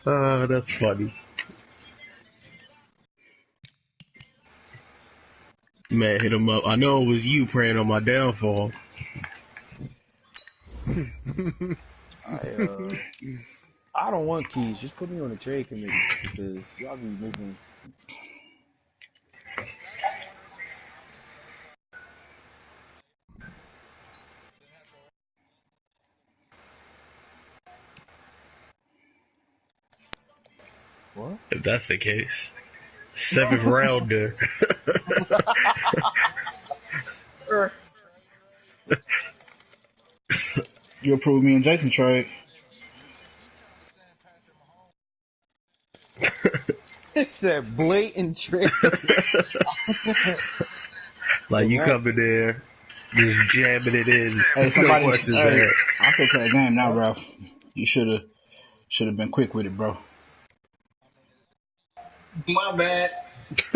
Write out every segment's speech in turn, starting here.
That's funny. Man, hit him up. I know it was you praying on my downfall. I don't want keys. Just put me on the trade committee because y'all be moving. What? If that's the case. 7th rounder. You approved me and Jason trade. It said blatant trade. Like you coming there, just jamming it in. Hey, somebody, No questions hey, asked. I'm still playing a game now, Ralph. You should have been quick with it, bro. My bad.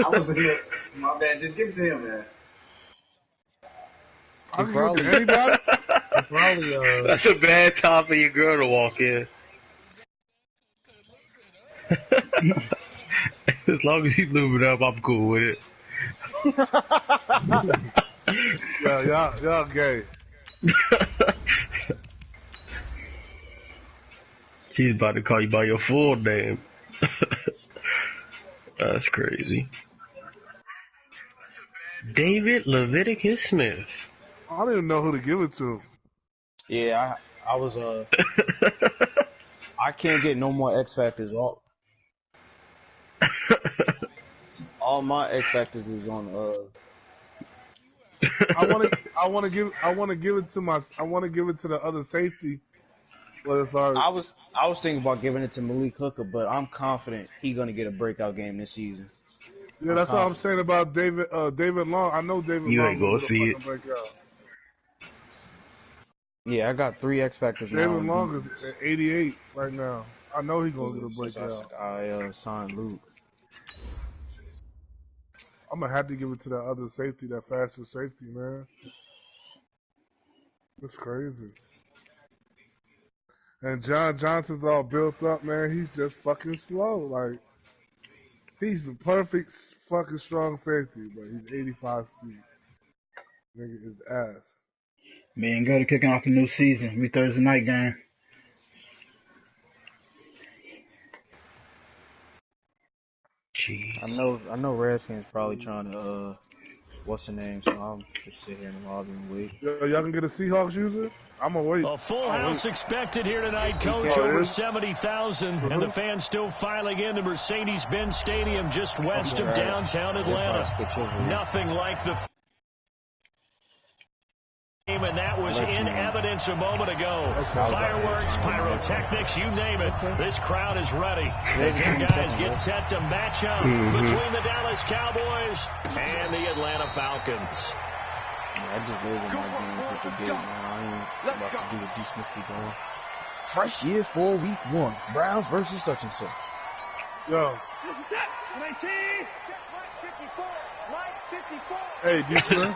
I was in it. My bad. Just give it to him, man. I can give it to anybody. Probably, That's a bad time for your girl to walk in. As long as you lube it up, I'm cool with it. Yeah, y'all gay. She's about to call you by your full name. That's crazy. David Leviticus Smith. I don't even know who to give it to. yeah, I was I can't get no more X Factors. All my X Factors is on I want to give it to the other safety. But it's already, I was thinking about giving it to Malik Hooker, but I'm confident he's gonna get a breakout game this season. yeah, that's what I'm saying about David Long. I know David You Long ain't gonna is see fucking breakout. Yeah, I got 3 X Factors now. David Long is at 88 right now. I know he's gonna get a breakout. I signed Luke. I'm gonna have to give it to that other safety, that faster safety, man. That's crazy. And John Johnson's all built up, man. He's just fucking slow. Like, he's the perfect fucking strong safety, but he's 85 speed. Nigga is ass. Me and Gunner kicking off the new season. We Thursday night game. Jeez. I know Redskins probably trying to what's the name, so I'll just sit here in the lobby and wait. Yo, y'all can get a Seahawks user? I'm gonna wait. A full house expected here tonight, Coach. Over 70,000, and the fans still filing into Mercedes-Benz Stadium just west of downtown Atlanta. Nothing like the game, and that was in evidence a moment ago. Fireworks, pyrotechnics, you name it. This crowd is ready as you guys get set to match up between the Dallas Cowboys and the Atlanta Falcons. I just raised my game with the game, man. I ain't about to do what D. Smith be doing. Fresh year for week 1. Browns versus such and such. Yo. Hey, D. Smith.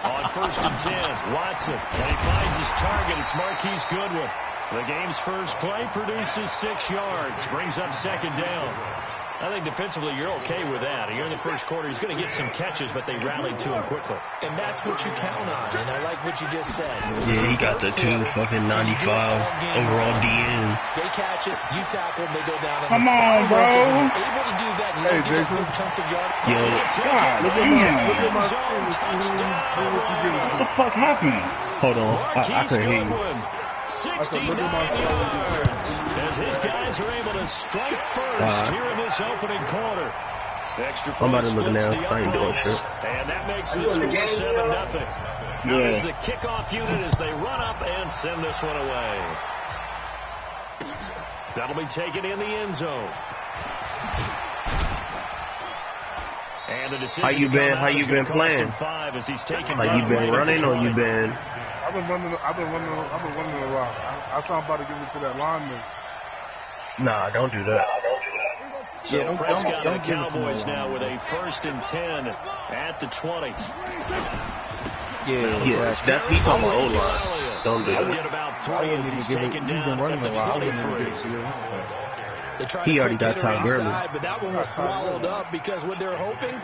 On 1st and 10, Watson, and he finds his target. It's Marquise Goodwin. The game's first play produces 6 yards, brings up 2nd down. I think defensively you're okay with that. Here in the first quarter, he's going to get some catches, but they rallied to him quickly. And that's what you count on, and I like what you just said. Yeah, he got the 2 fucking 95 overall DNs. They catch it, you tackle, they go down. Come on, bro. Able to do that. Hey, Jason. Chunks of yards. Yo, God damn. What the fuck happened? hold on. I couldn't hear you. 69 yards as his guys are able to strike first here in this opening quarter. Extra I'm about to look splits now. the I ain't doing uprights, shit. and that makes the score 7-0. Now there's the kickoff unit as they run up and send this one away. That'll be taken in the end zone. And the decision How you been playing? 5 as he's taken Like you been running or you been? I've been running a lot. I thought I'm about to give it to that lineman. Nah, don't do that. Yeah, Prescott don't and the give it to Cowboys me. now with a 1st and 10 at the 20. Yeah, Yes, that's he talking about O-line. Don't do He'll it. get about I 3 wouldn't as even he's give it. taken He's down been running at a the lot. I wouldn't even 23. give it to you. They tried He to already quick got hitter Todd Gurley. inside, but that one was swallowed up because what they're hoping,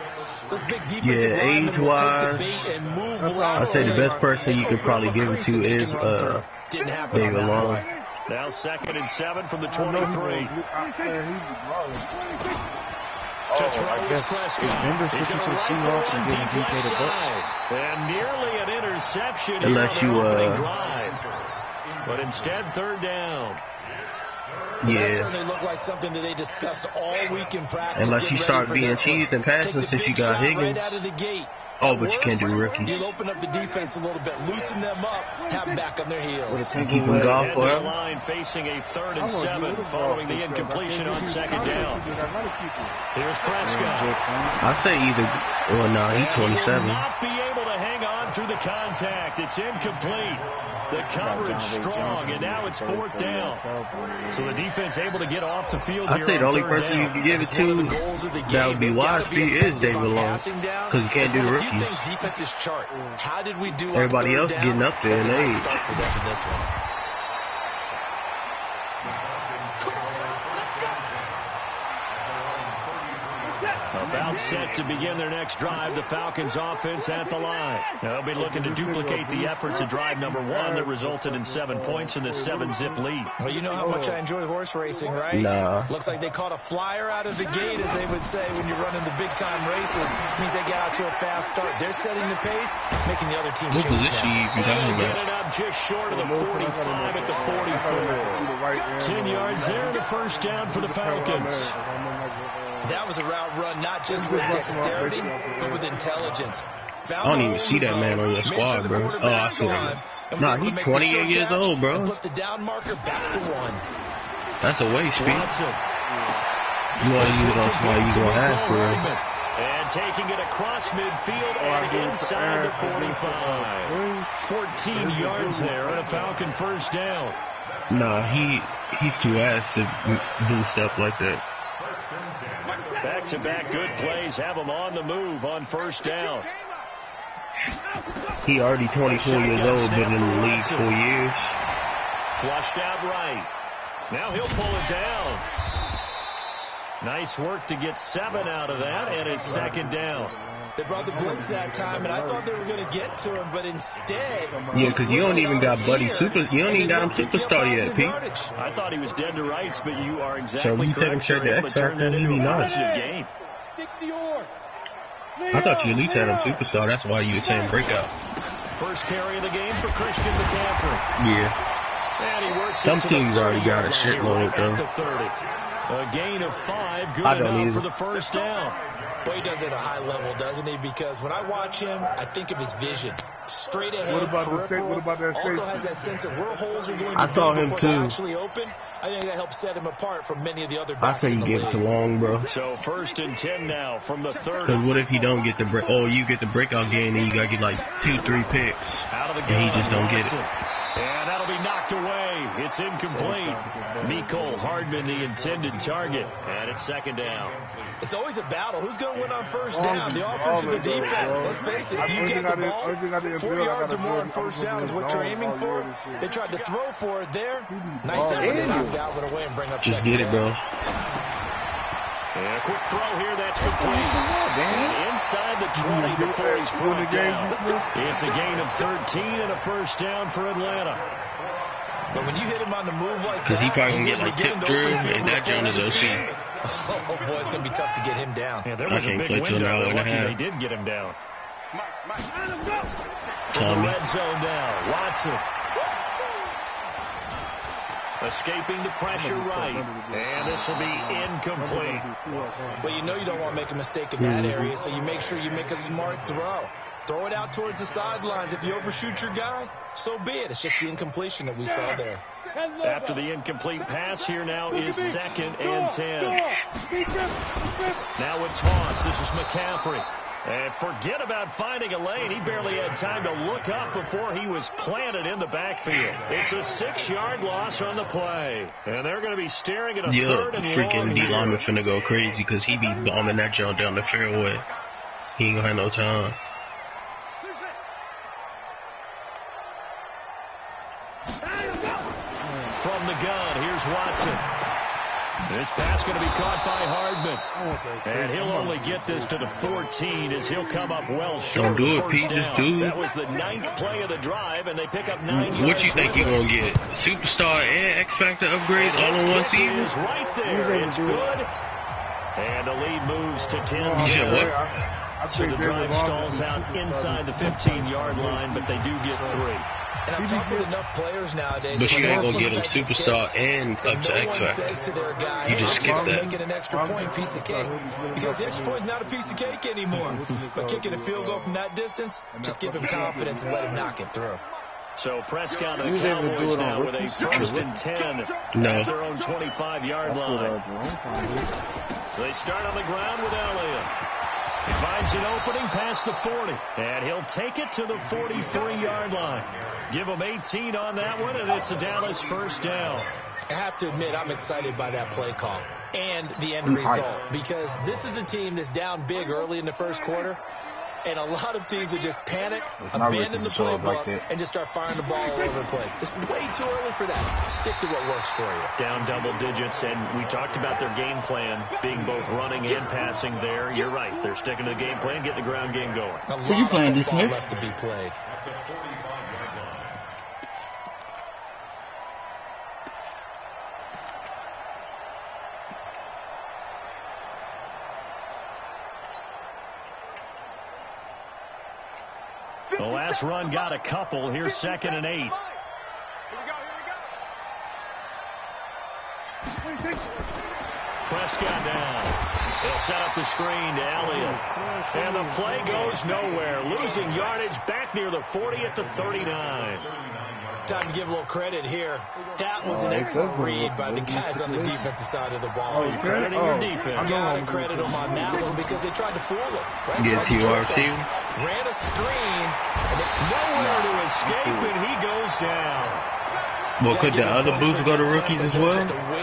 those big defensive Yeah, linemen will take the age-wise, bait and move That's all. I'd say the laterally best person and you could open probably up a give it crease to that they is can run through. Didn't happen on David that Long. play. Now 2nd and 7 from the I know 23. he's balling. To throw I is guess Prescott. is Bender He's switching gonna to the rifle Seahawks one and giving deep DK left the Bucks? side. And nearly an interception Unless here on you, their opening drive. But instead, 3rd down. That Yeah. certainly looked like something that they discussed all week in practice. Unless getting you ready start for being this one. cheesed and passing Take the since you big got shot Higgins. right out of the gate. Oh, At but you can't do worst, rookies. You'll open up the defense a little bit, loosen them up, have them back on their With a heels. single Keep him leg. golf Head to the forever. line facing a 3rd and I want 7 you to following the ball incompletion on 2nd I down. gotta keep it. Here's Prescott. I'd say either. Well, no, he's And he will 27. not be able to hang on through the contact. It's incomplete. The coverage strong, and now it's 4th down. So the defense able to get off the field I'd here say on the only 3rd person you down. can give it One of the to goals of the game. that would be They've gotta wise for you is effective David on Long. passing down. Because you can't do the One of the few rookies. things defenses chart. How did we do on Everybody 3rd else down? getting up there That's in a nice age. start for them in this one. About set to begin their next drive, the Falcons offense at the line. They'll be looking to duplicate the efforts of drive number 1 that resulted in 7 points in this 7-zip lead. Well, you know how much I enjoy horse racing, right? Nah. Looks like they caught a flyer out of the gate, as they would say when you're running the big-time races. Means they get out to a fast start. They're setting the pace, making the other team What chase position them. you even talking Get about? it up just short of the 45 at the 44. 10 yards there, the 1st down for the Falcons. That was a route run, not just with dexterity, but with intelligence. I don't even see that man on your squad, bro. Oh, I see him. Nah, he's 28 years old, bro. Flip the down marker back to 1. That's a waste, man. Watson. You want to use it on somebody you gonna have for real. And taking it across midfield and inside the 45. 14 yards there and a Falcon 1st down. Nah, he's too ass to do stuff like that. Back-to-back good plays have him on the move on 1st down. He already 24 years old, been in the league 4 years. Flushed out right. Now he'll pull it down. Nice work to get 7 out of that, and it's 2nd down. They brought the blitz that time, and I thought they were going to get to him, but instead... Yeah, because you don't even got Buddy Super. You don't even got him superstar yet, Pete. I thought he was dead to rights, but you are exactly So you take him correct. straight to They're able X to turn Factor, that he into be a nice. positive game. I thought you at least had him superstar. That's why you were saying breakout. First carry of the game for Christian McCaffrey. Yeah. And he works Some it to the teams already got a 30-yard line, shitload, right though. at the 30. A gain of 5, good I don't enough either. for the 1st down. Well, he does it at a high level, doesn't he? Because when I watch him, I think of his vision. Straight ahead, What about the peripheral. what about that Also safety? has that sense of where holes are going to I be saw him before they too. actually open. I think that helps set him apart from many of the other I backs say in you the give it league. to Long, bro. So 1st and 10 now from the 30. Because what if he don't get the break? Oh, you get the breakout game, and you got to get like 2-3 picks. Out of the And gun, he just don't get it. Watson. And that'll be knocked away. It's incomplete. Mecole Hardman, the intended target. And it's 2nd down. It's always a battle. Who's going to win on 1st down? The offense or the defense? Let's face it. If you get the ball, 4 yards or more on 1st down is what you're aiming for. They tried to throw for it there. Nice effort to knock Dalvin away and bring up Just 2nd get it, down. bro. And a quick throw here. That's complete. And inside the 20 before he's brought down. It's a gain of 13 and a 1st down for Atlanta. But when you hit him on the move like that, Because he probably can he's get able like to tip into through, open field and that before joint is OC. Oh, boy, it's going to be tough to get him down. Yeah, there I was a can't big play till an window. hour They're and a lucky half. they did get him down. To the Tommy. red zone now. Watson. Escaping the pressure right. And this will be incomplete. Well, you know you don't want to make a mistake in that area, so you make sure you make a smart throw. Throw it out towards the sidelines. If you overshoot your guy, so be it. It's just the incompletion that we saw there. After the incomplete pass, here now is 2nd and 10. Now a toss. This is McCaffrey. And forget about finding a lane. He barely had time to look up before he was planted in the backfield. It's a 6-yard loss on the play. And they're going to be staring at a 3rd and Freaking long D here. lineman finna go crazy because he be bombing that jump down the fairway. He ain't gonna have no time. from the gun. Here's Watson. This pass going to be caught by Hardman. And he'll only get this to the 14 as he'll come up well short of the first down. That was the 9th play of the drive, and they pick up 9 yards. What you think you're going to get? Superstar and X Factor upgrades all in one season? It's right there. It's good. And the lead moves to 10. Yeah, what? So the drive stalls out inside the 15-yard line, but they do get 3. And I'm talking with enough players nowadays. But you ain't going to get them superstar and up to X Factor. You just skip that. Making an extra point, piece of cake. Because the extra point is not a piece of cake anymore. But kicking a field goal from that distance, just give him confidence and let him knock it through. So Prescott and the Cowboys now with a 1st and 10 at their own 25-yard line. They start on the ground with Elliott. He finds an opening past the 40, and he'll take it to the 43-yard line. Give him 18 on that one, and it's a Dallas first down. I have to admit, I'm excited by that play call and the end result, because this is a team that's down big early in the first quarter, and a lot of teams will just panic, abandon the playbook, and just start firing the ball all over the place. It's way too early for that. Stick to what works for you. Down double digits, and we talked about their game plan being both running and passing there. You're right. They're sticking to the game plan, getting the ground game going. Who you playing, D. Smith? Left to be played. The last run got a couple. Here's 2nd and 8. Prescott down. They'll set up the screen to Elliott. And the play goes nowhere. Losing yardage back near the 40 at the 39. Time to give a little credit here. That was an excellent read by the guys on the defensive side of the ball. Crediting your defense. Gotta credit them on that one because they tried to fool him. Right? Get to your receiver. Ran a screen. And nowhere to escape, and he goes down. Well, could the other boosts go to rookies as well?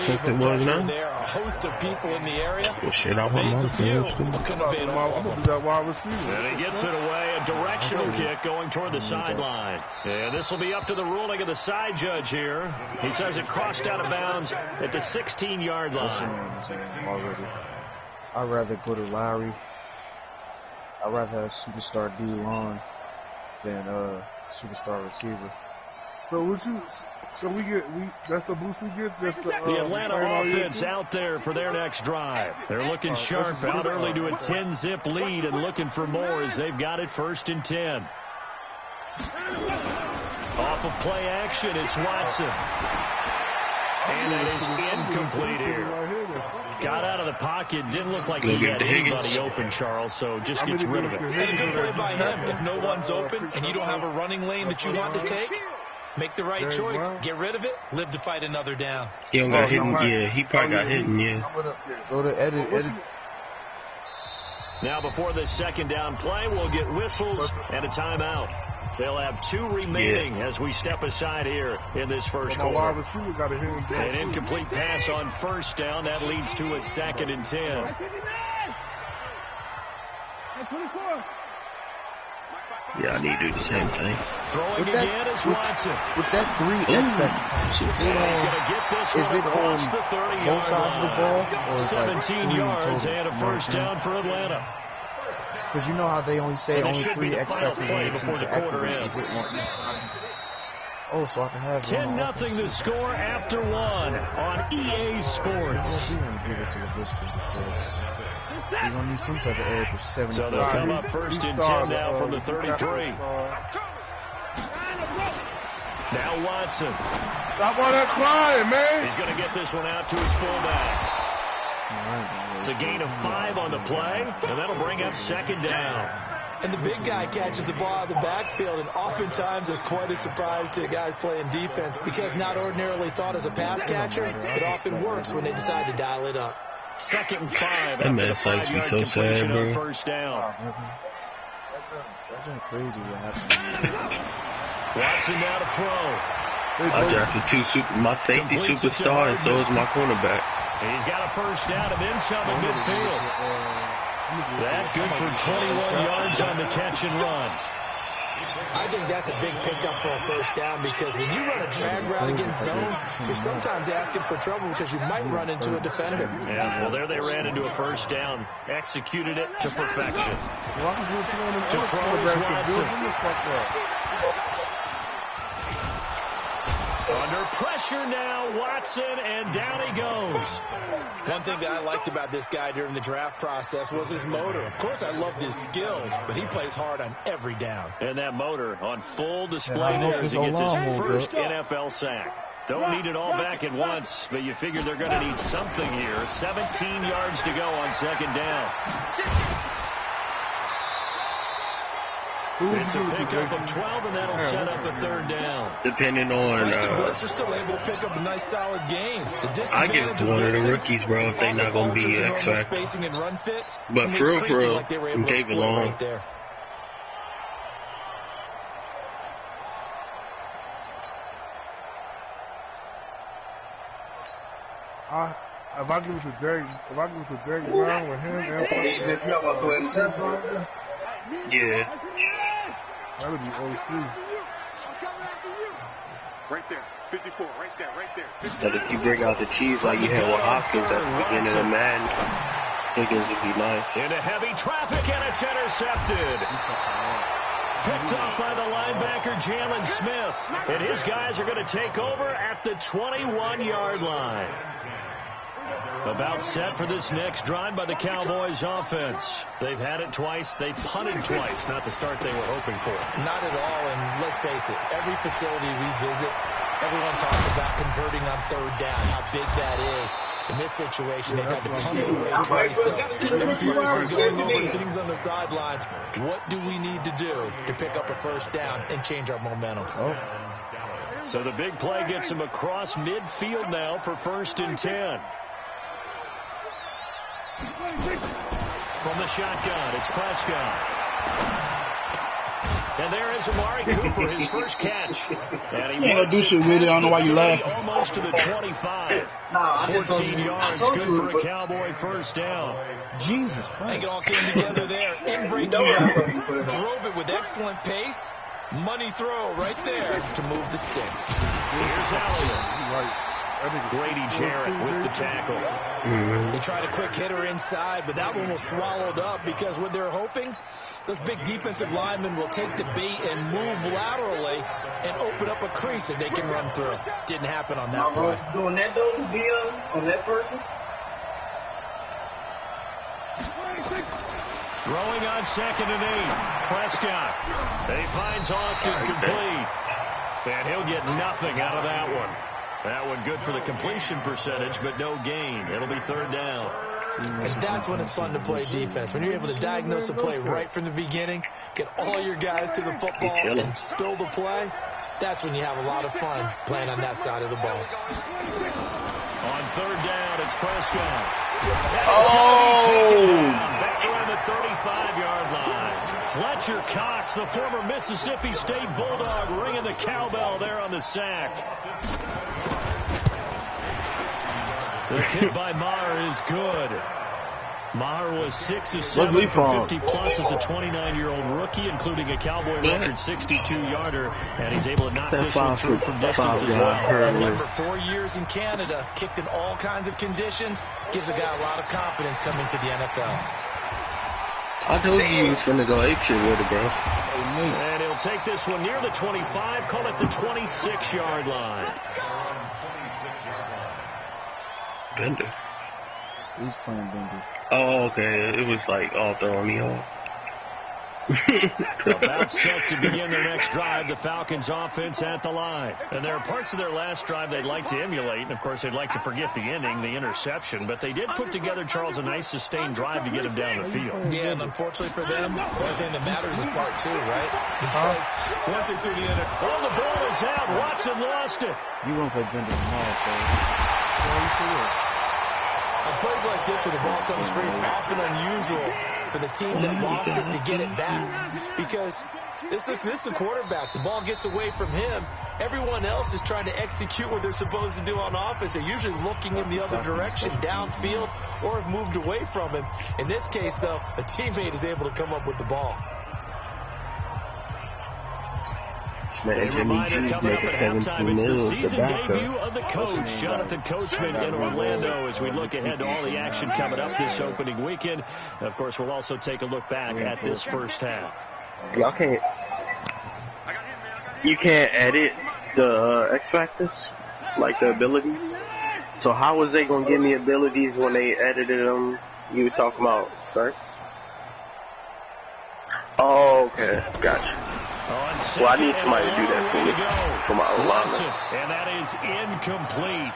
Since it was none? There are a host of people in the area. Well, shit, I want my field. I'm going to do that wide receiver. And he gets it away. A directional kick going toward the sideline. And this will be up to the ruling of the side judge here. He says it crossed out of bounds at the 16-yard line. I'd rather go to Lowry. I'd rather have superstar D-line than superstar receiver. So that's the boost we get? Just the Atlanta offense out there for their next drive. They're looking sharp, out early to a 10-zip lead and looking for more as they've got it 1st and 10. Off of play action, it's Watson. And it is incomplete here. Got out of the pocket. Didn't look like he had anybody open, Charles, so just gets rid of it. And a good play by him. If no one's open and you don't have a running lane that you want to take, make the right choice. Get rid of it. Live to fight another down. He don't got hidden. Yeah, he probably got hidden, yeah. Go to edit. Now before this 2nd down play, we'll get whistles and a timeout. They'll have 2 remaining as we step aside here in this first quarter. An incomplete pass on 1st down. That leads to a 2nd and 10. Yeah, I need to do the same thing. Throwing again is Watson. With that 3 X factor, he's going to get this one across the 30-yard line. 17 yards and a first down for Atlanta. Because you know how they only say only 3 X factors before the quarter ends. Oh, so I can have 10-0 the score after 1 on EA Sports. We're going to give it to the Biscuits because we're going to need some type of edge for 7. So they'll come up 1st and 10 now from the 33. Now Watson. Stop all that crying, man. He's going to get this one out to his fullback. It's a gain of 5 on the play, and that'll bring up 2nd down. And the big guy catches the ball out of the backfield, and oftentimes it's quite a surprise to the guys playing defense because not ordinarily thought as a pass catcher, it often works when they decide to dial it up. 2nd and 5 after the 5-yard completion on 1st down. That's crazy what happened. Watson now to throw. I drafted my safety superstar, and so is my cornerback. He's got a first down and then some at midfield. That good for 21 yards on the catch and run. I think that's a big pickup for a first down because when you run a drag route against zone, you're sometimes asking for trouble because you might run into a defender. Yeah, well, there they ran into a first down. Executed it to perfection. To throw is Watson. Under pressure now, Watson, and down he goes. One thing that I liked about this guy during the draft process was his motor. Of course, I loved his skills, but he plays hard on every down. And that motor on full display there as he gets his first NFL sack. Don't need it all back at once, but you figure they're going to need something here. 17 yards to go on second down. It's a pickup of 12, and that'll set up a third down. Depending on... Blitz are still able to pick up a nice, solid gain. I give it to one of the rookies, bro, if they're not going to be X-Factor. But for real, gave it long. If I give it to Derek Brown with him and Yeah. that would be OC. Right there, 54, right there. But if you bring out the cheese like you had with Hopkins at the beginning of Madden, I think it would be nice. Into heavy traffic, and it's intercepted. Picked off by the linebacker, Jalen Smith. And his guys are going to take over at the 21-yard line. About set for this next drive by the Cowboys offense. They've had it twice. They've punted twice. Not the start they were hoping for. Not at all, and let's face it, every facility we visit, everyone talks about converting on third down, how big that is. In this situation, they've had to punt it away twice. So they're furiously going over things on the sidelines. What do we need to do to pick up a first down and change our momentum? So the big play gets him across midfield now for 1st and 10. From the shotgun, it's Prescott. And there is Amari Cooper, his first catch. And he ain't gonna do shit with it. I don't know why you laugh. Almost to the 25. 14 yards, good for a Cowboy first down. Jesus I Christ. think it all came together there. In breaking drove it with excellent pace. Money throw right there to move the sticks. Here's Elliott. Grady Jarrett with the tackle. They tried a quick hitter inside, but that one was swallowed up because what they're hoping, those big defensive linemen will take the bait and move laterally and open up a crease that they can run through. Didn't happen on that play. Doing that though, Deon, on that person? Throwing on 2nd and 8. Prescott. He finds Austin complete. And he'll get nothing out of that one. That one good for the completion percentage, but no gain. It'll be 3rd down. And that's when it's fun to play defense. When you're able to diagnose a play right from the beginning, get all your guys to the football and spill the play, that's when you have a lot of fun playing on that side of the ball. On 3rd down, it's Prescott. Back around the 35-yard line. Fletcher Cox, the former Mississippi State Bulldog, ringing the cowbell there on the sack. The kick by Maher is good. Maher was 6 of 7 for 50-plus as a 29-year-old rookie, including a Cowboy record 62-yarder, and he's able to knock this one through from distance as well. Remember, 4 years in Canada, kicked in all kinds of conditions, gives a guy a lot of confidence coming to the NFL. I told you he was going to go apeshit with it, bro. And he'll take this one near the 25, call it the 26-yard line. Bender. He's playing Bender. Oh, okay. It was like all throwing me off. About set to begin their next drive, the Falcons offense at the line. And there are parts of their last drive they'd like to emulate. And, of course, they'd like to forget the ending, the interception. But they did put together, Charles, a nice sustained drive to get him down the field. Yeah, and unfortunately for them, the only thing that matters is part 2, right? Because once they threw the end, oh, the ball is out. Watson lost it. You won't play Bender tomorrow, so. On plays like this where the ball comes free, it's often unusual for the team that lost it to get it back. Because this is the quarterback. The ball gets away from him. Everyone else is trying to execute what they're supposed to do on offense. They're usually looking in the other direction, downfield, or have moved away from him. In this case, though, a teammate is able to come up with the ball. A reminder coming up at halftime, it's the season debut of the coach, Jonathan Coachman in Orlando, as we look ahead to all the action coming up this opening weekend. Of course, we'll also take a look back at this first half. Y'all can't. You can't edit the X Factors, like the abilities. So how was they gonna give me abilities when they edited them? You were talking about, sir? Oh, okay, gotcha. Well, I need somebody to do that for me, for my alignment. And that is incomplete.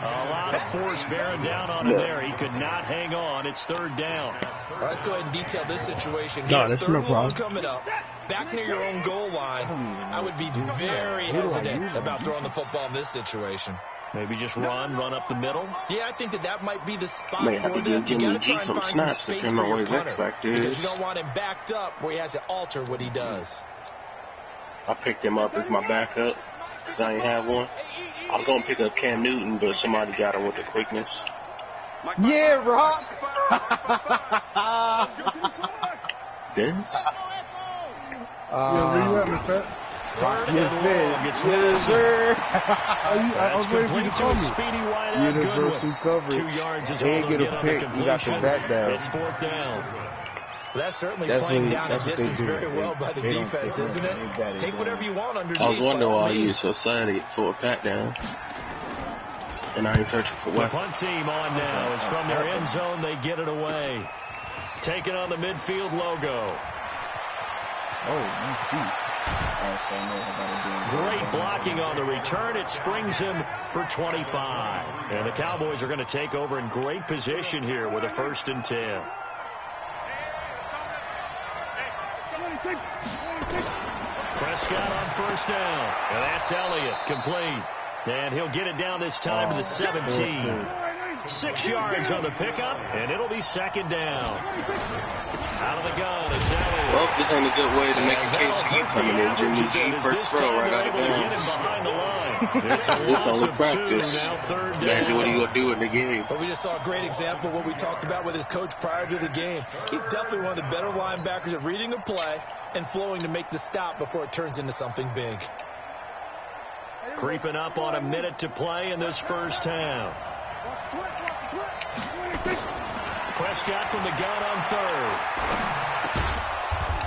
A lot of force bearing down on him there. He could not hang on. It's third down. All right, let's go ahead and detail this situation. No, that's no problem. Coming up, back near your own goal line, I would be very hesitant about throwing the football in this situation. Maybe just run up the middle. Yeah, I think that might be the spot May have for to them. give You got Jimmy to try G and some find some snaps space depending for on your what his punter, X Factor because is. you don't want him backed up where he has to alter what he does. I picked him up as my backup because I ain't have one. I was gonna pick up Cam Newton, but somebody got him with the quickness. Yeah, Rock. Dennis? Where you at, Miss Pat? Yes, sir. I was waiting for you to call me. Speedy wide out. Universal coverage. 2 yards is all They they'll get get a on the pick. You got the completion. back down. It's fourth down. Well, that's certainly That's playing what- down the that's what they distance do. very well by the They don't defense, take isn't it. it? They Take whatever you want underneath. I was wondering by all why you were means. so excited for a pat down. And I ain't searching for The weapons. punt team on now is from their end zone. They get it away. Taking on the midfield logo. Oh, he's deep. So I know how to do it. Great blocking on the return. It springs him for 25. And the Cowboys are going to take over in great position here with a 1st and 10. Prescott on 1st down. And that's Elliott, complete. And he'll get it down this time to the 17. 6 yards on the pickup, and it'll be 2nd down. Out of the gun, it's Elliott. Well, this ain't a good way to make a case for you coming in, Jimmy G. First throw right out of bounds. Behind the line. It's a This loss only of 2, practice. now 3rd down. Imagine what he gonna do in the game. But we just saw a great example of what we talked about with his coach prior to the game. He's definitely one of the better linebackers at reading a play and flowing to make the stop before it turns into something big. Creeping up on a minute to play in this first half. Prescott from the gun on 3rd.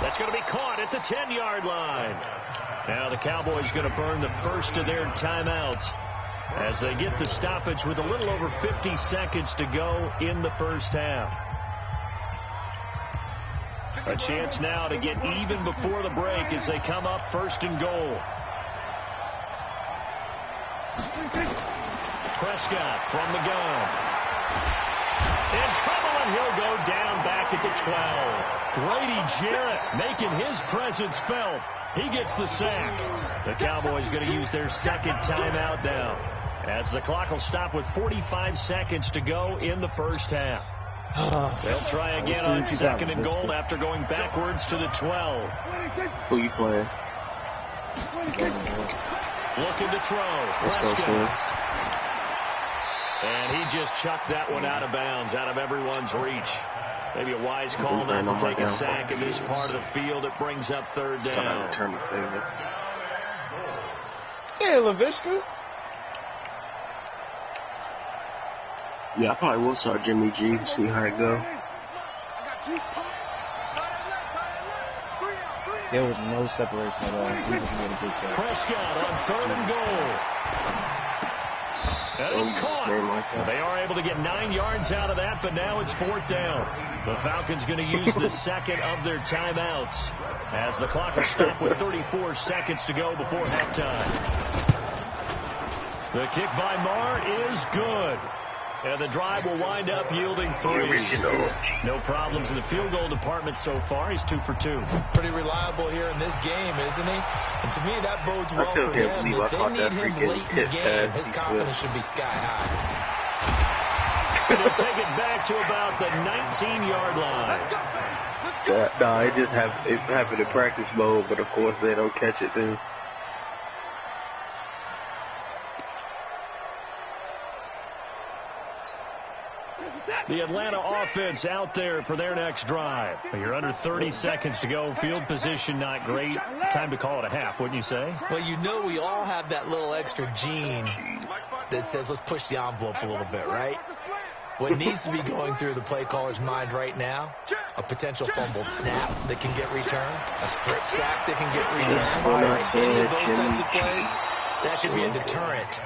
That's going to be caught at the 10-yard line. Now the Cowboys going to burn the first of their timeouts as they get the stoppage with a little over 50 seconds to go in the first half. A chance now to get even before the break as they come up 1st and goal. Prescott from the gun. In trouble, and he'll go down back at the 12. Grady Jarrett making his presence felt. He gets the sack. The Cowboys going to use their 2nd timeout now as the clock will stop with 45 seconds to go in the first half. They'll try again on 2nd and goal after going backwards to the 12. Who you playing? Looking to throw. Prescott. And he just chucked that one out of bounds, out of everyone's reach. Maybe a wise call not to take a sack in this part of the field. It brings up 3rd down. Yeah, LaVishka. Yeah, I probably will start Jimmy G, see how it go. There was no separation at all. He just made a good catch. Prescott on 3rd and goal. And it's caught. They are able to get 9 yards out of that, but now it's 4th down. The Falcons going to use the 2nd of their timeouts as the clock will stop with 34 seconds to go before halftime. The kick by Marr is good. And the drive will wind up yielding 3. No problems in the field goal department so far. He's 2 for 2. Pretty reliable here in this game, isn't he? And to me, that bodes well for him. If they need him late in the game, his confidence should be sky high. And they'll take it back to about the 19-yard line. Nah, it just happened in practice mode, but of course they don't catch it then. The Atlanta offense out there for their next drive. You're under 30 seconds to go. Field position not great. Time to call it a half, wouldn't you say? Well, you know we all have that little extra gene that says let's push the envelope a little bit, right? What needs to be going through the play caller's mind right now, a potential fumbled snap that can get returned, a strip sack that can get returned, any of those types of plays, that should be a deterrent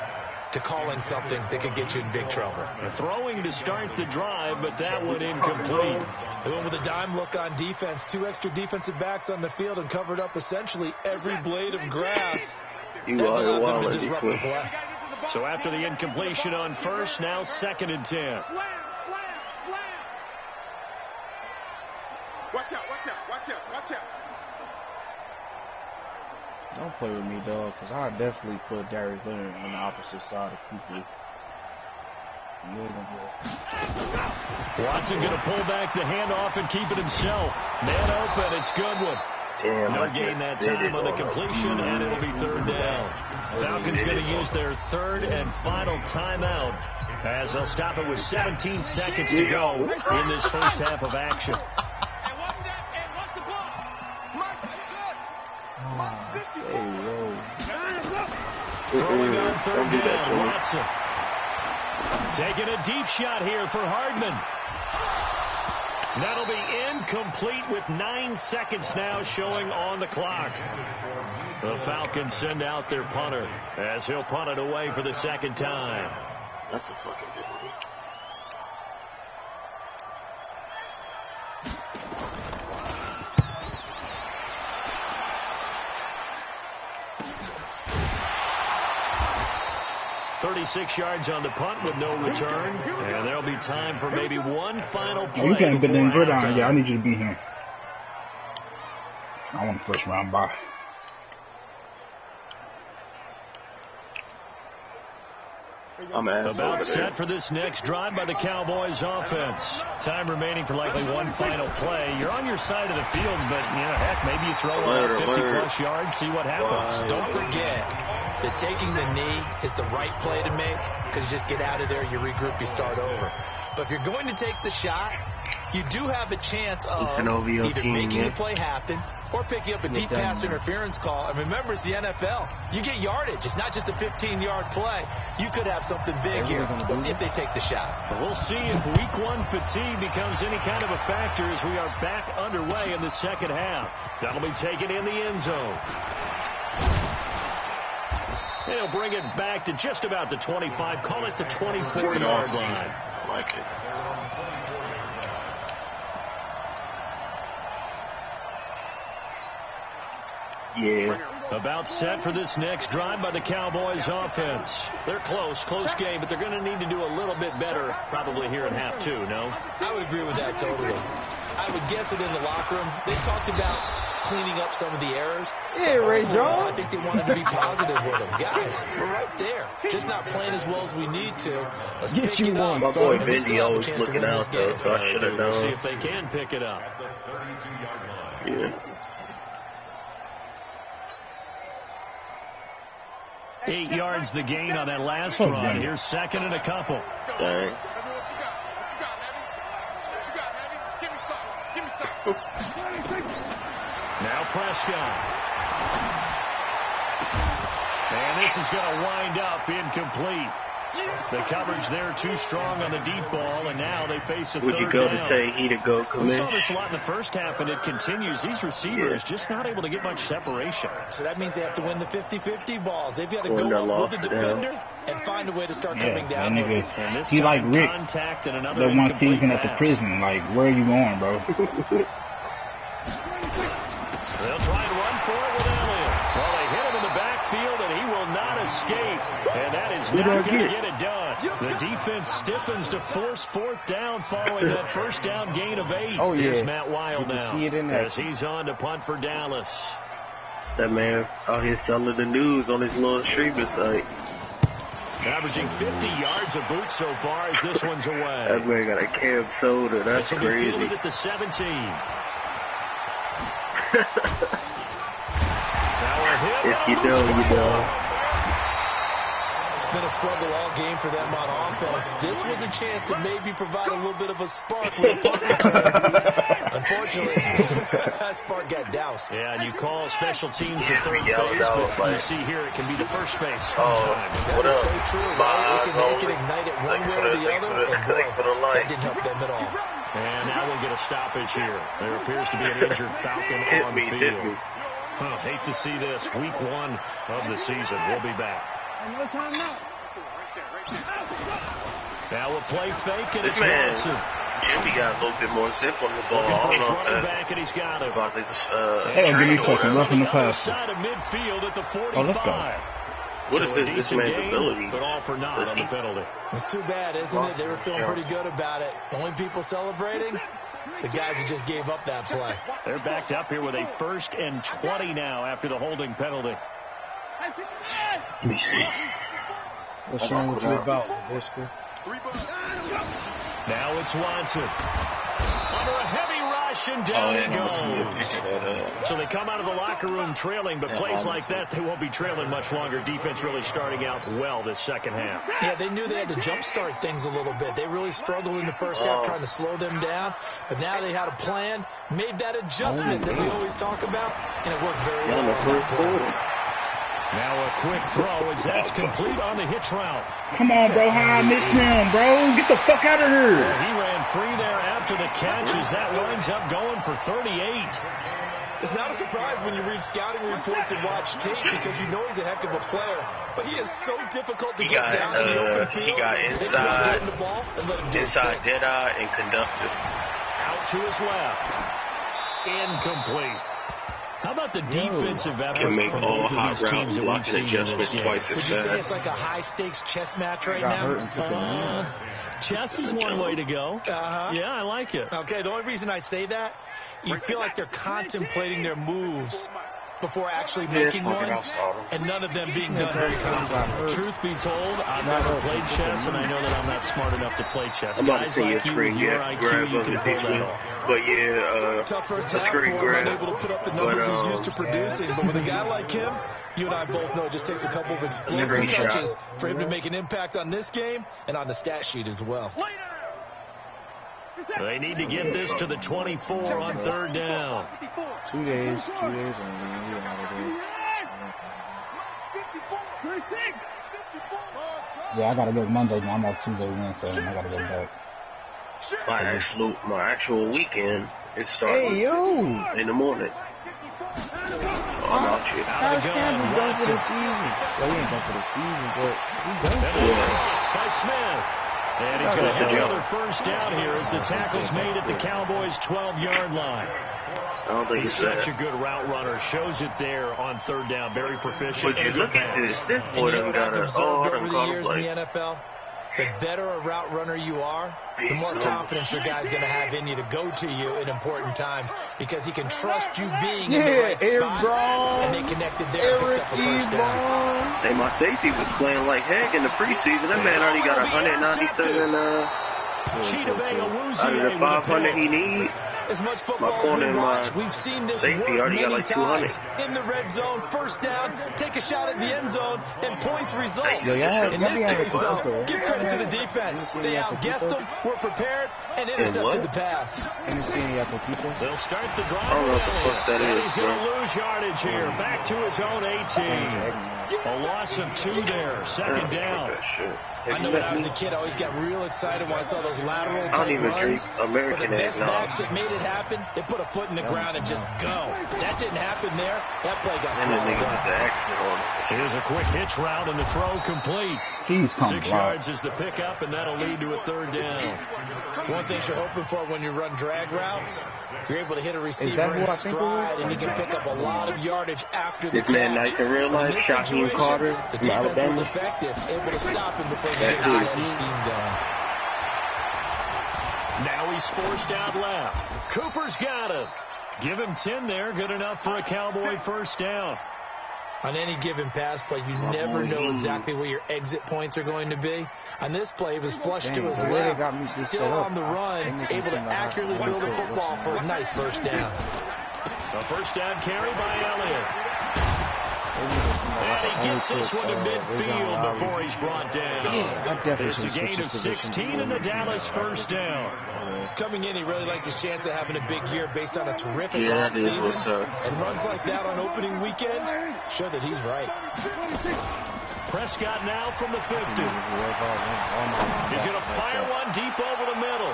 to calling something that could get you in big trouble. Throwing to start the drive, but that one incomplete. They went with a dime look on defense, 2 extra defensive backs on the field and covered up essentially every blade of grass. You are wild. So after the incompletion on first, now 2nd and 10. Watch out, watch out, watch out, watch out. Don't play with me, dog, because I definitely put Darius Leonard on the opposite side of Cooper. Watson going to pull back the handoff and keep it himself. Man open, it's Goodwin. Damn, no gain that time on the completion, and it'll be 3rd down. Falcons going to use their 3rd and final timeout as they'll stop it with 17 seconds to go in this first half of action. Throwing on 3rd down, Watson. Taking a deep shot here for Hardman. That'll be incomplete with 9 seconds now showing on the clock. The Falcons send out their punter as he'll punt it away for the 2nd time. That's a fucking good one. .36 yards on the punt with no return, and there'll be time for maybe one final play. Oh, you can't get in gridiron. Yeah, I need you to be here. I want a first round bye. About set for this next drive by the Cowboys offense. Time remaining for likely one final play. You're on your side of the field, but heck, maybe you throw on 50-plus yards, see what happens. Don't forget that taking the knee is the right play to make, because you just get out of there, you regroup, you start over. But if you're going to take the shot, you do have a chance of either making the play happen or picking up a deep pass interference call. And remember, it's the NFL. You get yardage. It's not just a 15-yard play. You could have something big here. Let's see if they take the shot. We'll see if Week 1 fatigue becomes any kind of a factor as we are back underway in the second half. That'll be taken in the end zone. They'll bring it back to just about the 25. Call it the 24-yard line. I like it. Yeah. About set for this next drive by the Cowboys offense. They're close game, but they're going to need to do a little bit better probably here in half 2, no? I would agree with that totally. I would guess it in the locker room. They talked about cleaning up some of the errors. Yeah, Ray Jones. I think they wanted to be positive with them. Guys, we're right there. Just not playing as well as we need to. Let's get you one. My boy Bendy always looking out, though, so I should have known. See if they can pick it up. Yeah. 8 yards the gain on that last run. Here's 2nd and a couple. Dang. Now Prescott. And this is going to wind up incomplete. The coverage there too strong on the deep ball, and now they face a third down. Would you go to say he to go commish? We saw this a lot in the first half, and it continues. These receivers just not able to get much separation. So that means they have to win the 50-50 balls. They've got to go up with the defender and find a way to start coming down. And this he like Rick, that one season at the prison. Like, where are you going, bro? They'll try and run for it with Elliott. Well, they hit him in the backfield, and he will not escape. And that is not going to get it done. The defense stiffens to force 4th down following that first down gain of 8. Oh, yeah. Here's Matt Wild now see it in there. as he's on to punt for Dallas. That man out here selling the news on his little streamer site. Averaging 50 yards a boot so far as this one's away. That man got a cab soda. That's crazy. Fielded at the 17. If you know, you know. been a struggle all game for them on offense. This was a chance to maybe provide a little bit of a spark with a punt return. Unfortunately, that spark got doused. Yeah, and you call special teams the third phase, but you see here it can be the first phase sometimes. That is so true, right? It can ignite it one way or the other, and boy, that didn't help them at all. And now we'll get a stoppage here. There appears to be an injured Falcon on the field. Hate to see this. Week 1 of the season. We'll be back. Now we'll play fake, and this it's man, Watson. Jimmy got a little bit more zip on the ball. I don't know if running back, and he's got it. Hey, give me fucking rough in the pass. Side of midfield at the 45. Oh, let's go. What is this man's ability? But all for naught on the penalty. It's too bad, isn't it? They were feeling pretty good about it. The only people celebrating, the guys who just gave up that play. They're backed up here with a 1st and 20 now after the holding penalty. Let me see. What's wrong with you about, Visca? Now it's Watson. Under a heavy rush, and down he goes. So they come out of the locker room trailing, but plays like that, they won't be trailing much longer. Defense really starting out well this second half. Yeah, they knew they had to jumpstart things a little bit. They really struggled in the first half trying to slow them down, but now they had a plan, made that adjustment that we always talk about, and it worked very well. In the first quarter. Now a quick throw as that's complete on the hitch route. Come on, bro. How I miss him, bro? Get the fuck out of here. He ran free there after the catch as that winds up going for 38. It's not a surprise when you read scouting reports and watch tape because you know he's a heck of a player. But he is so difficult to get down in the open field. He got inside, dead eye, and conductive. Out to his left. Incomplete. How about the defensive effort can make from all both of hot these teams that we've seen adjustments twice as fast? Would you say it's like a high-stakes chess match right now? Chess is one way to go. Yeah, I like it. Okay, the only reason I say that, you feel like they're contemplating their moves before actually making one, and none of them being done very confidently. Truth be told, I've never played chess, and I know that I'm not smart enough to play chess. I'm about to Guys say like you with your IQ, you can pull that off. But yeah, tough first half for him, unable to put up the numbers he's used to producing. But with a guy like him, you and I both know it just takes a couple of explosive touches for him to make an impact on this game and on the stat sheet as well. They need to get this to the 24 on 3rd down. 2 days only. Yeah, I gotta go Monday now. I'm off Tuesday, Wednesday, and I gotta go back. My actual weekend is starting in the morning. I'm out here. How's Campbell done for the season? Well, he ain't done for the season, but he done for it. By Smith. And he's going to have another 1st down here as the tackle's made at the Cowboys' 12-yard line. I don't think he's such a good route runner. Shows it there on 3rd down. Very proficient. But you look at this. This boy done got a over the years in the NFL. The better a route runner you are, the more confidence your guy's going to have in you to go to you in important times because he can trust you being in the right spot and they connected there and picked up a 1st down. Hey, my safety was playing like heck in the preseason. That man already got 197 out of the 500 he need. As much football as we watch, we've seen this work many times. In the red zone, 1st down, take a shot at the end zone, and points result. In this case, though, give credit to the defense. They outguessed them, were prepared, and intercepted the pass. They'll start the drive. I don't know what the fuck that is. He's going to lose yardage here. Back to his own 18. A loss of 2 there. 2nd down. I know when I was a kid, I always got real excited when I saw those lateral type runs. I don't even drink American but the best egg now. backs that made it happen, they put a foot in the ground and just go. That didn't happen there. That play got swallowed up. The exit on it. Here's a quick hitch route and the throw complete. 6 yards is the pickup, and that'll lead to a 3rd down. One thing you're hoping for when you run drag routes, you're able to hit a receiver in stride, and he can pick up a lot of yardage after the catch. This man nice in real life, Shaheem Carter, the defense was effective, able to stop him before he could get any steam going. Now he's forced out left. Cooper's got him. Give him 10 there. Good enough for a Cowboy 1st down. On any given pass play, you never know exactly where your exit points are going to be. On this play, it was flushed to his left, still on the run, able to accurately throw the football for a nice 1st down. A 1st down carry by Elliott. And he gets this one to midfield before he's brought down. It's a gain of 16 and the Dallas first down. Coming in, he really liked his chance of having a big year based on a terrific offseason. And runs like that on opening weekend show that he's right. Prescott now from the 50. He's going to fire one deep over the middle.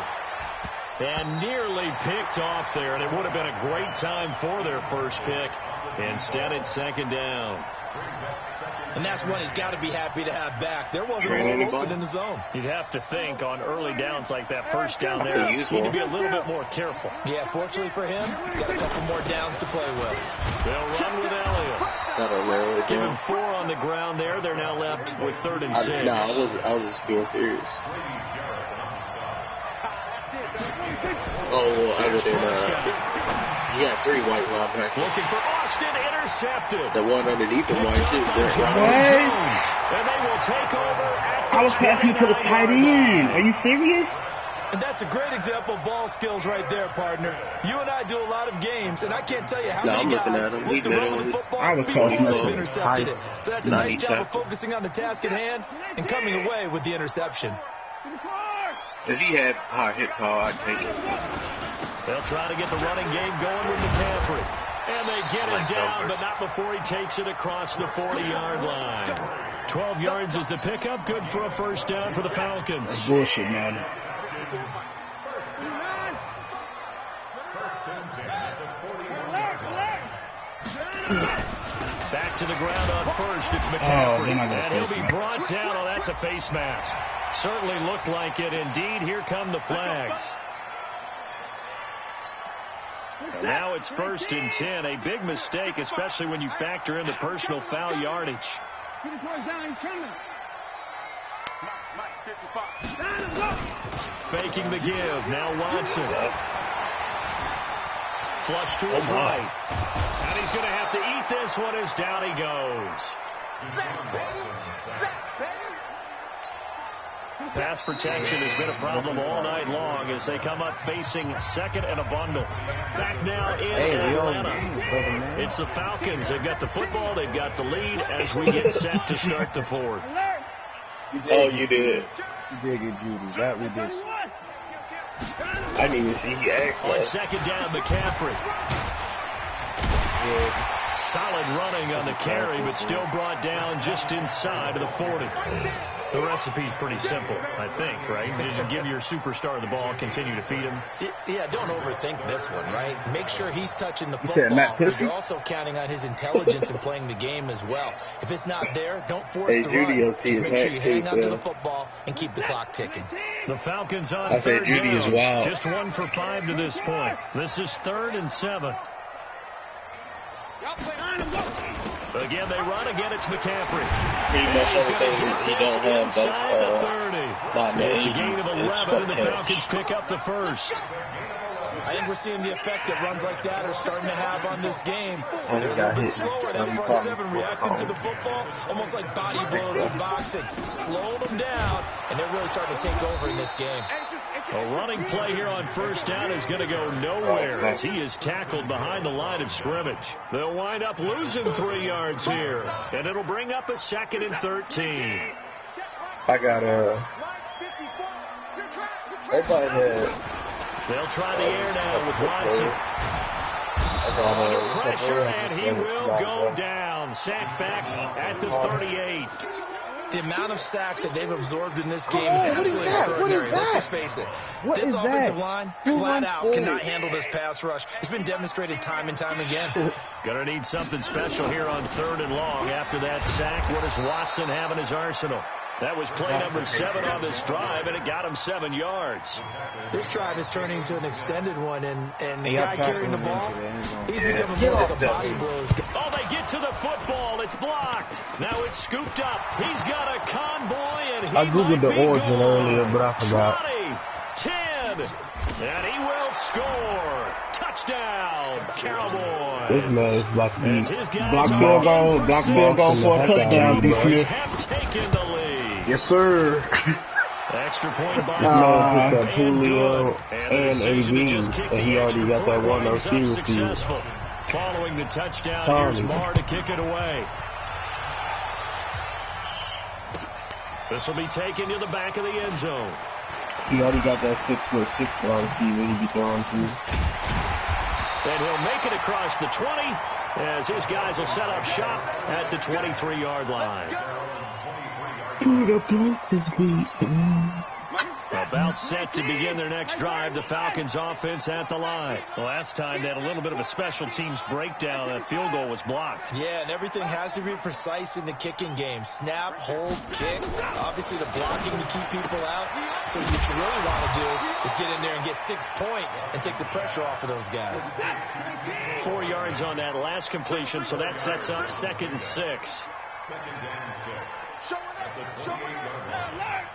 And nearly picked off there, and it would have been a great time for their first pick. Instead, it's second down. And that's one he's got to be happy to have back. There wasn't a hole open in the zone. You'd have to think on early downs like that first down there, you need to be a little bit more careful. Yeah, fortunately for him, got a couple more downs to play with. They'll run with Elliott. Give him 4 on the ground there. They're now left with 3rd and 6. No, I was just being serious. Oh, other than you got 3 white linebackers. Looking for Austin, intercepted. The one underneath the white too. And they will take over at the I was passing to the tight end. Are you serious? And that's a great example of ball skills right there, partner. You and I do a lot of games, and I can't tell you how many guys look to run with the football before they've intercepted it. So that's a nice job of focusing on the task at hand and coming away with the interception. If he had high hit call, I'd take it. They'll try to get the running game going with McCaffrey. And they get him down, but not before he takes it across the 40-yard line. 12 yards is the pickup. Good for a first down for the Falcons. That's bullshit, man. Back to the ground on first. It's McCaffrey. And he'll be brought down. Oh, that's a face mask. Certainly looked like it. Indeed, here come the flags. And now it's 1st and 10. A big mistake, especially when you factor in the personal foul yardage. Faking the give. Now Watson. Flush to his right. And he's going to have to eat this one as down he goes. Pass protection has been a problem all night long as they come up facing 2nd and a bundle. Back now in Atlanta. It's the Falcons. They've got the football. They've got the lead as we get set to start the 4th. Oh, you did. You did get Judy. That we did. I didn't even see he asked On that. 2nd down, McCaffrey. Solid running on the carry, but still brought down just inside of the 40. The recipe's pretty simple, I think, right? Just give your superstar the ball, continue to feed him. Yeah, don't overthink this one, right? Make sure he's touching the football, but you're also counting on his intelligence and playing the game as well. If it's not there, don't force the run. Just make sure you hang on to the football and keep the clock ticking. The Falcons on 3rd down. Just 1 for 5 to this point. This is 3rd and 7. Again, they run. Again, it's McCaffrey. Pretty much everything he don't have, that's it's a gain of 11, and the Falcons pick up the first. I think we're seeing the effect that runs like that are starting to have on this game. They're a little bit slower. That front 7 reacting to the football, almost like body blows in boxing. Slow them down, and they're really starting to take over in this game. A running play here on 1st down is going to go nowhere as he is tackled behind the line of scrimmage. They'll wind up losing 3 yards here, and it'll bring up a 2nd and 13. I got everybody had. They'll try the air now with Watson. Under pressure, and he will go down. Sacked back at the 38. The amount of sacks that they've absorbed in this game is absolutely extraordinary. Let's just face it. This offensive line, flat out, cannot handle this pass rush. It's been demonstrated time and time again. Gonna need something special here on 3rd and long. After that sack, what does Watson have in his arsenal? That was play number 7 on this drive, and it got him 7 yards. This drive is turning into an extended one, and the guy carrying the ball, he's becoming more like a body blows. Oh, they get to the football. It's blocked. Now it's scooped up. He's got a convoy, and he I googled the origin earlier, but I forgot. 10, and he will score. Touchdown, Cowboys. This man is block field goal for a touchdown, D. Smith. Have taken the lead. Yes, sir. Extra point by Julio and AV, and he already got that one on successful. Following the touchdown, here's Marr to kick it away. This will be taken to the back of the end zone. He already got that 6'6" wide receiver he be throwing to. And he'll make it across the 20 as his guys will set up shop at the 23-yard line. The post is beat. About set to begin their next drive. The Falcons offense at the line. Last time they had a little bit of a special teams breakdown. That field goal was blocked. Yeah, and everything has to be precise in the kicking game. Snap, hold, kick. Obviously the blocking to keep people out. So what you really want to do is get in there and get 6 points and take the pressure off of those guys. 4 yards on that last completion, so that sets up 2nd and 6. Second down and 6. Show it up. Show it up. Alert.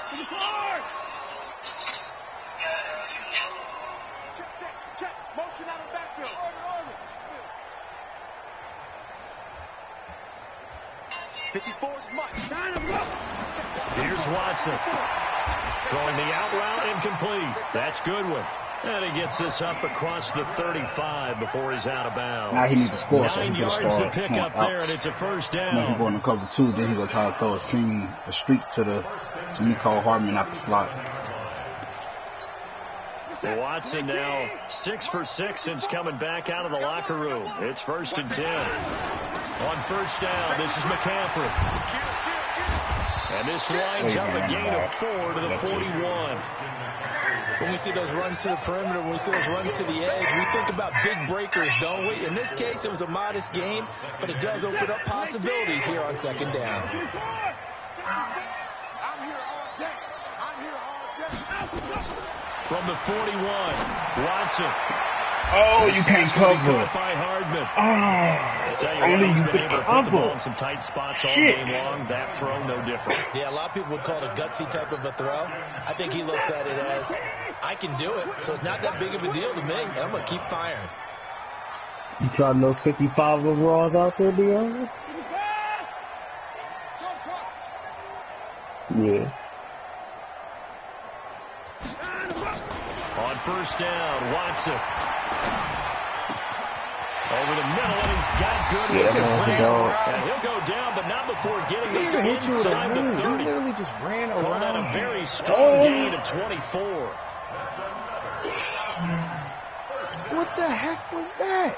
To the floor. Check. Motion out of the backfield. Orbit. 54 is much. Here's Watson. Throwing the out route incomplete. That's Goodwin. And he gets this up across the 35 before he's out of bounds. Now he needs to score. 9 yards to pick up there, and it's a first down. Now he's going to cover 2. Then he's going to try to throw a streak to Nicole Hardman out the slot. Watson now 6 for 6 since coming back out of the locker room. It's 1st and 10. On first down, this is McCaffrey. And this winds up a gain of 4 to the 41. When we see those runs to the perimeter, when we see those runs to the edge, we think about big breakers, don't we? In this case, it was a modest gain, but it does open up possibilities here on 2nd down. I'm here all day. From the 41, Watson. Oh, you can't cover. By Hardman. Only you can cover. In some tight spots all game long. That throw, no different. Yeah, a lot of people would call it a gutsy type of a throw. I think he looks at it as, I can do it, so it's not that big of a deal to me, and I'm going to keep firing. You trying those 55 overalls out there, Deon? Yeah. On first down, Watson. Over the middle, and he's got Goodwin. And he'll go down, but not before getting this inside the 30. He literally just ran around. Called that a very strong gain of 24. What the heck was that?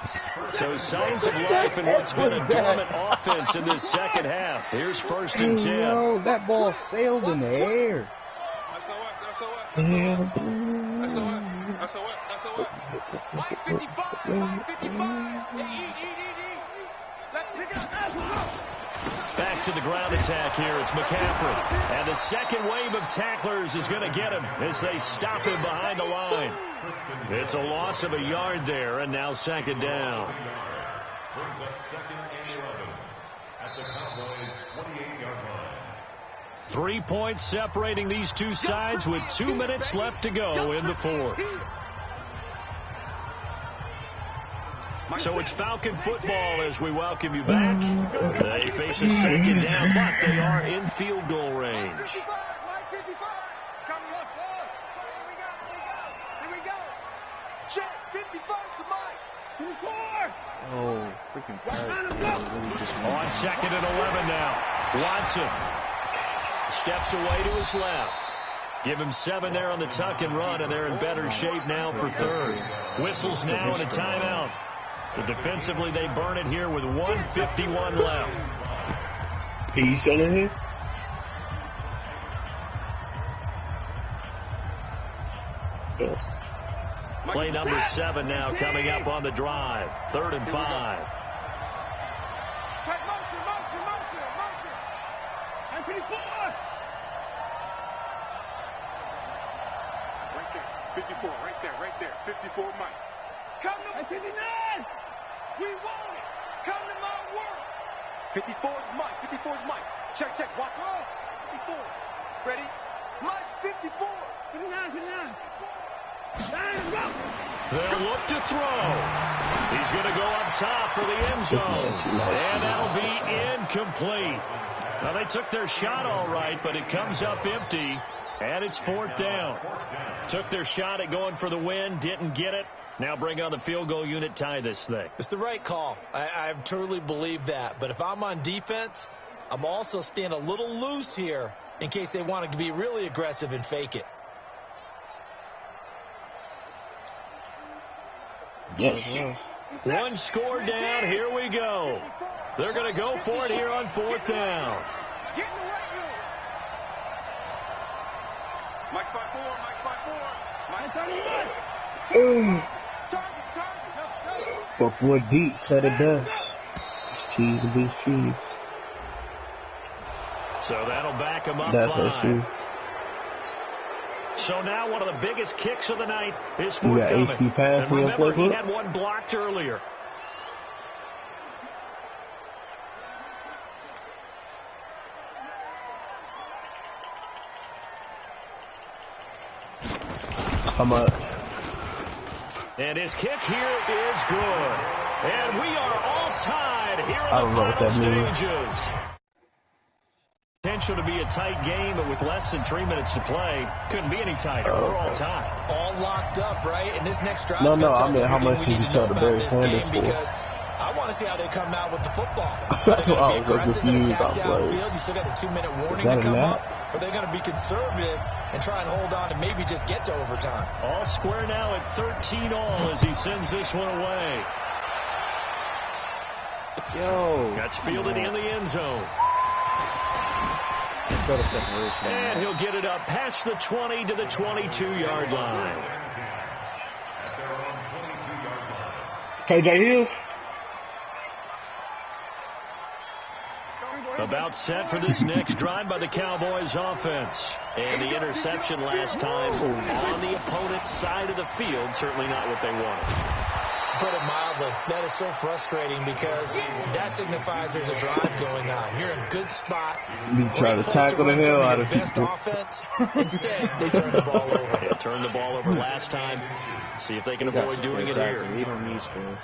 So signs of life in what's been a dormant offense in this second half. Here's 1st and 10. Yo, that ball sailed in the air. White 55. Let's pick it up. Back to the ground attack here. It's McCaffrey. And the second wave of tacklers is going to get him as they stop him behind the line. It's a loss of a yard there, and now 2nd down. Brings up 2nd and 11 at the Cowboys' 28-yard line. 3 points separating these two sides with 2 minutes left to go in the 4th. So it's Falcon football as we welcome you back. They face a 2nd down, but they are in field goal range. Check, 55 to Mike. 54. Oh, freaking On 2nd and 11 now. Watson steps away to his left. Give him 7 there on the tuck and run, and they're in better shape now for 3rd. Whistles now and a timeout. So defensively, they burn it here with 1:51 left. Are you still in here? Play number 7 now coming up on the drive. 3rd and 5. Check motion. And 54. Right there. 54, Mike. Come to 59. We want it. Come to my world. 54 is Mike. Check. Watch. 54. Ready? Mike's 54. 59. They'll look to throw. He's going to go up top for the end zone. And that'll be incomplete. Now, they took their shot all right, but it comes up empty. And it's 4th down. Took their shot at going for the win, didn't get it. Now bring on the field goal unit, tie this thing. It's the right call. I truly believe that. But if I'm on defense, I'm also staying a little loose here in case they want to be really aggressive and fake it. Yes. One score down. Here we go. They're going to go for it here on 4th down. Get in the right room. Mike's by 4. Mike's by 4. Mike's But 4 deep said it best. Cheese and beef cheese. So that'll back him up That's 5. So now one of the biggest kicks of the night is forthcoming. HP pass and remember, he had one blocked earlier. How much? And his kick here is good. And we are all tied here in the final stages. Potential to be a tight game, but with less than 3 minutes to play, couldn't be any tighter. We're all tied. All locked up, right? And this next drive No, I mean, how much did you tell the Barry Sanders for? Because I want to see how they come out with the football. That's what I was confused about. You still got the 2-minute warning to come up. Or they're going to be conservative and try and hold on and maybe just get to overtime. All square now at 13 all as he sends this one away. That's fielded in the end zone. And he'll get it up past the 20 to the 22-yard line. KJ Hill. About set for this next drive by the Cowboys offense. And the interception last time on the opponent's side of the field. Certainly not what they wanted. Put it mildly, that is so frustrating because that signifies there's a drive going on. You're in a good spot. You try to tackle the hell out of people. Offense. Instead, they turn the ball over. They turned the ball over last time. See if they can avoid doing it here. We don't need scores.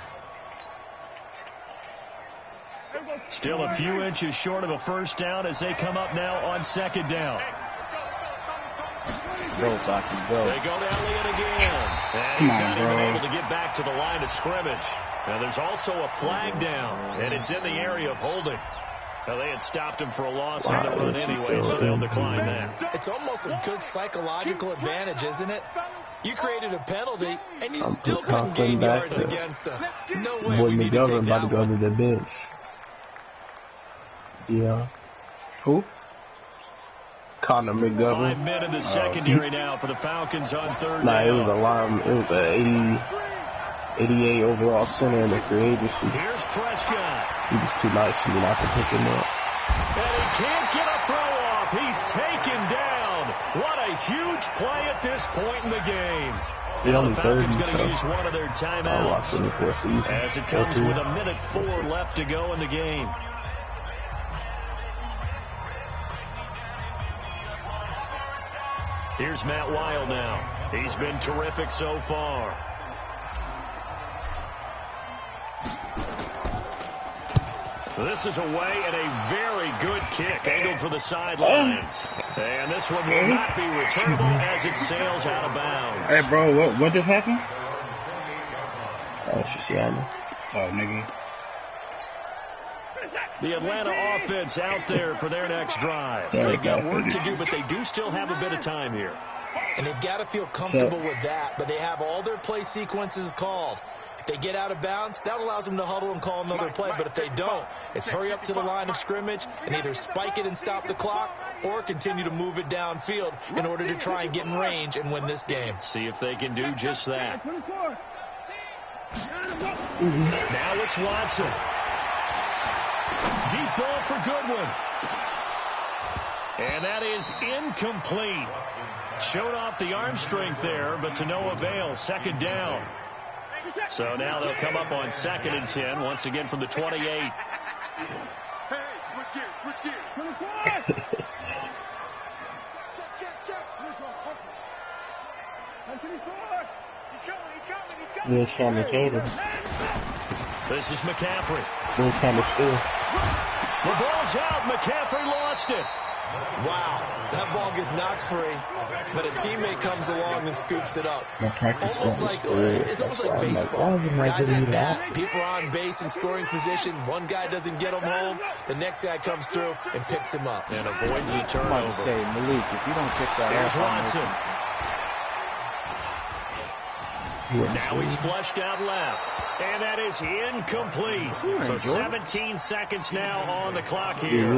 Still a few inches short of a first down as they come up now on 2nd down. Go, Taki, go. They go to Elliott again. And he's not even able to get back to the line of scrimmage. Now there's also a flag down, and it's in the area of holding. Now they had stopped him for a loss on the run anyway, so they'll decline that. It's almost a good psychological advantage, isn't it? You created a penalty, and you still couldn't gain yards against us. No way we need to take that about to go to the bench. Yeah. Who? Connor McGovern. 5 men in the secondary now for the Falcons on 3rd down. It was a line. It was an 88 overall center in the free agency. Here's Prescott. He was too nice for me not to pick him up. And he can't get a throw off. He's taken down. What a huge play at this point in the game. The Falcons going to use one of their timeouts as it comes with 1:04 left to go in the game. Here's Matt Wild now. He's been terrific so far. This is away and a very good kick angled for the sidelines. And this one will not be returnable as it sails out of bounds. Hey, bro, what just happened? Oh, Shishiana. Oh, nigga. The Atlanta offense out there for their next drive. They've got work to do, but they do still have a bit of time here. And they've got to feel comfortable with that, but they have all their play sequences called. If they get out of bounds, that allows them to huddle and call another play. But if they don't, it's hurry up to the line of scrimmage and either spike it and stop the clock or continue to move it downfield in order to try and get in range and win this game. See if they can do just that. Now it's Watson. Deep ball for Goodwin. And that is incomplete. Showed off the arm strength there, but to no avail. 2nd down. So now they'll come up on 2nd and 10, once again from the 28. Hey, switch gears, switch gears. He's coming, Caden. This is McCaffrey. He's coming still. The ball's out. McCaffrey lost it. Wow, that ball gets knocked free, but a teammate comes along and scoops it up. It's almost like baseball. Guys at bat, people are on base in scoring position. One guy doesn't get him home. The next guy comes through and picks him up. And avoids the turnover. I'm about to say, Malik, if you don't pick that Here's up, Watson. Now he's flushed out left. And that is incomplete. So 17 seconds now on the clock here.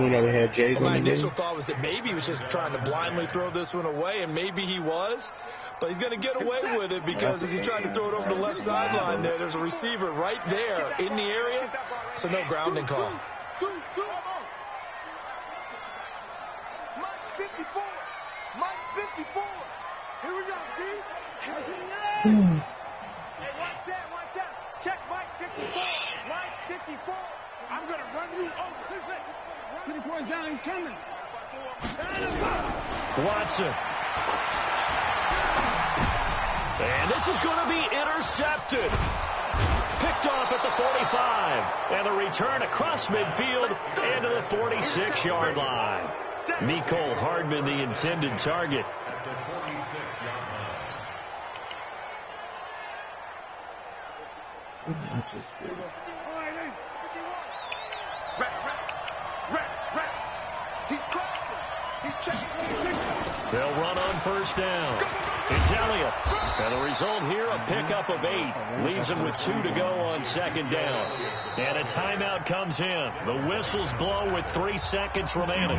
My initial thought was that maybe he was just trying to blindly throw this one away, and maybe he was. But he's going to get away with it because as he tried to throw it over the left sideline there's a receiver right there in the area. So no grounding call. Mike 54. Mike 54. Here we go, D. Hey, watch that. Check Mike 54. Mike 54. I'm going to run you over. 54 down, he's coming. Watson. And this is going to be intercepted. Picked off at the 45. And the return across midfield and to the 46-yard line. Mecole Hardman, the intended target. He's crossing. He's checking. They'll run on first down. It's Elliott. And the result here, a pickup of 8. Leaves him with 2 to go on second down. And a timeout comes in. The whistles blow with 3 seconds remaining.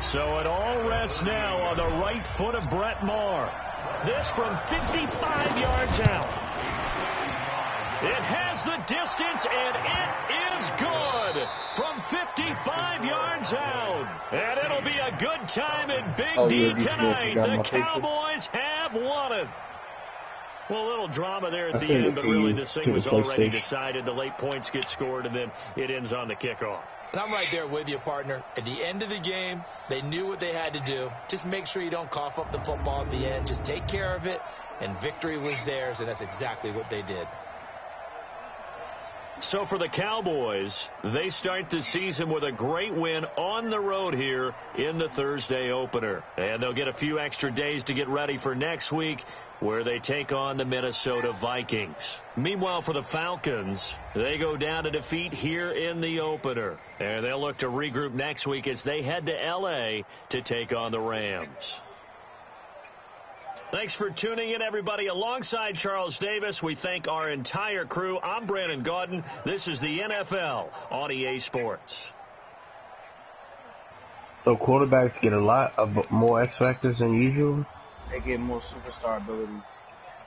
So it all rests now on the right foot of Brett Maher. This from 55 yards out. It has the distance, and it is good from 55 yards out. And it'll be a good time in Big D tonight. The Cowboys have won it. Well, a little drama there at the end, but really this thing was already decided. The late points get scored, and then it ends on the kickoff. And I'm right there with you, partner. At the end of the game, they knew what they had to do. Just make sure you don't cough up the football at the end. Just take care of it, and victory was theirs, and that's exactly what they did. So for the Cowboys, they start the season with a great win on the road here in the Thursday opener. And they'll get a few extra days to get ready for next week, where they take on the Minnesota Vikings. Meanwhile, for the Falcons, they go down to defeat here in the opener. And they'll look to regroup next week as they head to L.A. to take on the Rams. Thanks for tuning in, everybody. Alongside Charles Davis, we thank our entire crew. I'm Brandon Gaudin. This is the NFL on EA Sports. So quarterbacks get a lot of more X factors than usual? They get more superstar abilities.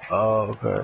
Oh, okay.